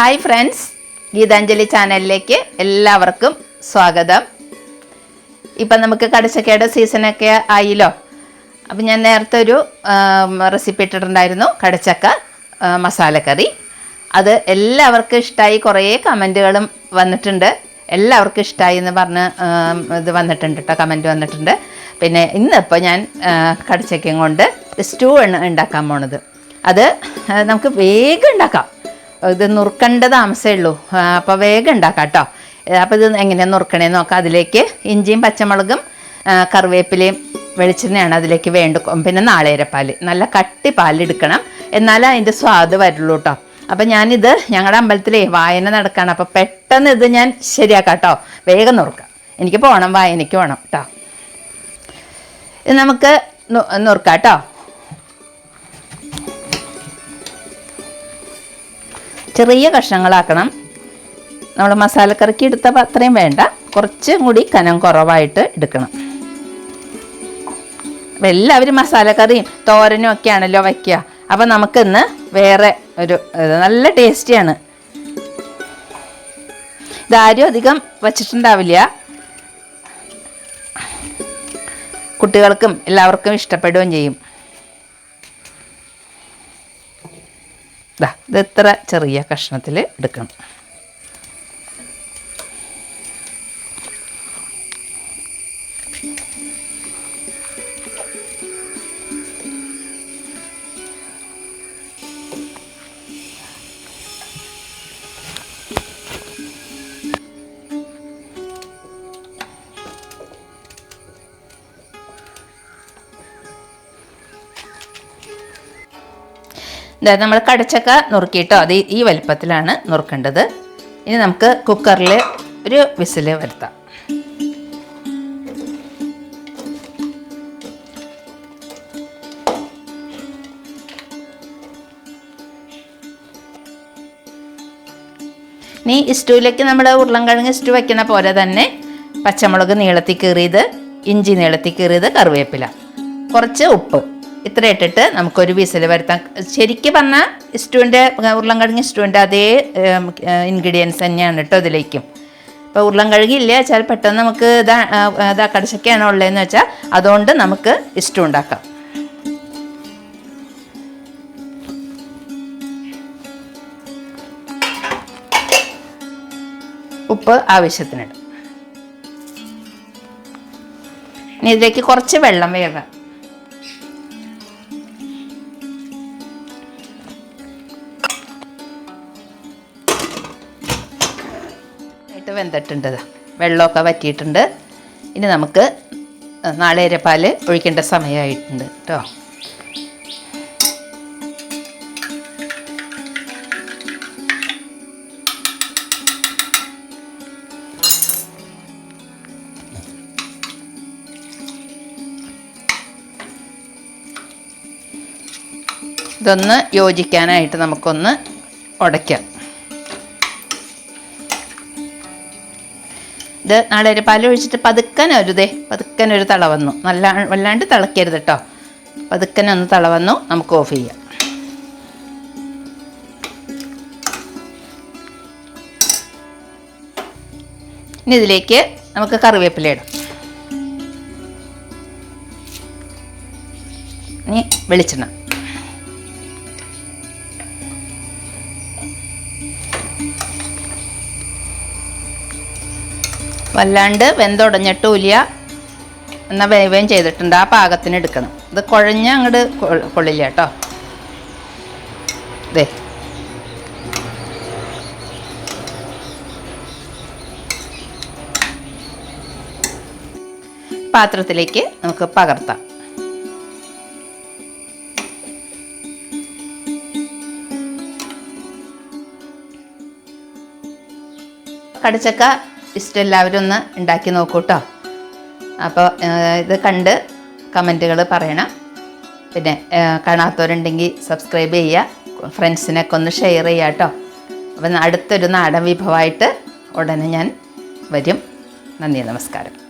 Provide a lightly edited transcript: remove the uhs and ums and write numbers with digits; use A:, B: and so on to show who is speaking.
A: Hi friends, Geethanjali ചാനലിലേക്ക് എല്ലാവർക്കും സ്വാഗതം. ഇപ്പം നമുക്ക് കടച്ചക്കയുടെ സീസണൊക്കെ ആയില്ലോ. അപ്പം ഞാൻ നേരത്തെ ഒരു റെസിപ്പി ഇട്ടിട്ടുണ്ടായിരുന്നു, കടച്ചക്ക മസാലക്കറി. അത് എല്ലാവർക്കും ഇഷ്ടമായി, കുറേ കമൻറ്റുകളും വന്നിട്ടുണ്ട്. എല്ലാവർക്കും ഇഷ്ടമായി എന്ന് പറഞ്ഞ് ഇത് വന്നിട്ടുണ്ട് കേട്ടോ, കമൻറ്റ് വന്നിട്ടുണ്ട്. പിന്നെ ഇന്നിപ്പോൾ ഞാൻ കടച്ചക്കയും കൊണ്ട് സ്റ്റൂ ആണ് ഉണ്ടാക്കാൻ പോണത്. അത് നമുക്ക് വേഗം ഉണ്ടാക്കാം. ഇത് നുറുക്കേണ്ട താമസമേ ഉള്ളൂ, അപ്പോൾ വേഗം ഉണ്ടാക്കാം കേട്ടോ. അപ്പോൾ ഇത് എങ്ങനെയാണ് നുറുക്കണേന്ന് നോക്കാം. അതിലേക്ക് ഇഞ്ചിയും പച്ചമുളകും കറിവേപ്പിലയും വെളിച്ചെണ്ണയാണ് അതിലേക്ക് വേണ്ടും. പിന്നെ നാളികേരപ്പാൽ, നല്ല കട്ടി പാലെടുക്കണം, എന്നാലേ അതിൻ്റെ സ്വാദ് വരുള്ളൂ കേട്ടോ. അപ്പം ഞാനിത് ഞങ്ങളുടെ അമ്പലത്തിലേ വായന നടക്കുകയാണ്, അപ്പോൾ പെട്ടെന്ന് ഇത് ഞാൻ ശരിയാക്കാം കേട്ടോ. വേഗം നുറുക്കാം, എനിക്ക് പോകണം, വായനയ്ക്ക് പോകണം കേട്ടോ. ഇത് നമുക്ക് നുറുക്കാം കേട്ടോ. ചെറിയ കഷ്ണങ്ങളാക്കണം. നമ്മൾ മസാലക്കറിക്ക് എടുത്ത അത്രയും വേണ്ട, കുറച്ചും കൂടി കനം കുറവായിട്ട് എടുക്കണം. അപ്പം എല്ലാവരും മസാലക്കറിയും തോരനും ഒക്കെ ആണല്ലോ വയ്ക്കുക. അപ്പം നമുക്കിന്ന് വേറെ ഒരു നല്ല ടേസ്റ്റിയാണ്. ഇതാരും അധികം വച്ചിട്ടുണ്ടാവില്ല, കുട്ടികൾക്കും എല്ലാവർക്കും ഇഷ്ടപ്പെടുകയും ചെയ്യും. ഇത് ഇത്ര ചെറിയ കഷ്ണത്തിൽ എടുക്കണം. നമ്മൾ കടച്ചക്ക നുറുക്കിയിട്ടോ, അത് ഈ വലിപ്പത്തിലാണ് നുറുക്കേണ്ടത്. ഇനി നമുക്ക് കുക്കറിൽ ഒരു വിസിൽ വരുത്താം. ഇനി സ്റ്റൂവിലേക്ക് നമ്മൾ ഉരുളൻകിഴങ്ങ് സ്റ്റൂ വയ്ക്കണ പോലെ തന്നെ പച്ചമുളക് നീളത്തിൽ കീറിയത്, ഇഞ്ചി നീളത്തിൽ കീറിയത്, കറിവേപ്പില, കുറച്ച് ഉപ്പ്, ഇത്ര ഇട്ടിട്ട് നമുക്കൊരു വിസിൽ വരുത്താം. ശരിക്കും പറഞ്ഞാൽ സ്റ്റൂവിൻ്റെ ഉരുളൻകിഴങ്ങ് സ്റ്റൂവിൻ്റെ അതേ ഇൻഗ്രീഡിയൻസ് തന്നെയാണ് കേട്ടോ ഇതിലേക്കും. ഇപ്പോൾ ഉരുളൻകിഴങ്ങ് ഇല്ല വെച്ചാൽ പെട്ടെന്ന് നമുക്ക് ഇതാ കടച്ചക്കയാണോ ഉള്ളതെന്ന് വെച്ചാൽ അതുകൊണ്ട് നമുക്ക് സ്റ്റൂ ഉണ്ടാക്കാം. ഉപ്പ് ആവശ്യത്തിനിടും. ഇനി ഇതിലേക്ക് കുറച്ച് വെള്ളം വേണം. വെന്തിട്ടുണ്ട്, വെള്ളമൊക്കെ വറ്റിയിട്ടുണ്ട്. ഇനി നമുക്ക് നാളികേരപ്പാൽ ഒഴിക്കേണ്ട സമയമായിട്ടുണ്ട് കേട്ടോ. ഇതൊന്ന് യോജിക്കാനായിട്ട് നമുക്കൊന്ന് ഉടയ്ക്കാം. ഇത് നാളികേരപ്പാൽ ഒഴിച്ചിട്ട് പതുക്കനൊരു തള വന്നു, വല്ലാണ്ട് തിളക്കരുത് കേട്ടോ. പതുക്കനൊന്ന് തള വന്നു, നമുക്ക് ഓഫ് ചെയ്യാം. ഇനി ഇതിലേക്ക് നമുക്ക് കറിവേപ്പില ഇടാം. ഇനി വെളിച്ചെണ്ണ, വല്ലാണ്ട് വെന്തുടഞ്ഞിട്ടുമില്ല, എന്നാൽ വേവുകയും ചെയ്തിട്ടുണ്ട്. ആ പാകത്തിന് എടുക്കണം. ഇത് കുഴഞ്ഞ അങ്ങോട്ട് കൊള്ളില്ല കേട്ടോ. ഇതേ പാത്രത്തിലേക്ക് നമുക്ക് പകർത്താം. കടച്ചക്ക എല്ലാവരും ഒന്ന് ഉണ്ടാക്കി നോക്കൂ കേട്ടോ. അപ്പോൾ ഇത് കണ്ട് കമൻറ്റുകൾ പറയണം. പിന്നെ കാണാത്തവരുണ്ടെങ്കിൽ സബ്സ്ക്രൈബ് ചെയ്യുക, ഫ്രണ്ട്സിനൊക്കെ ഒന്ന് ഷെയർ ചെയ്യുക കേട്ടോ. അപ്പം അടുത്തൊരു നാടൻ വിഭവമായിട്ട് ഉടനെ ഞാൻ വരും. നന്ദി, നമസ്കാരം.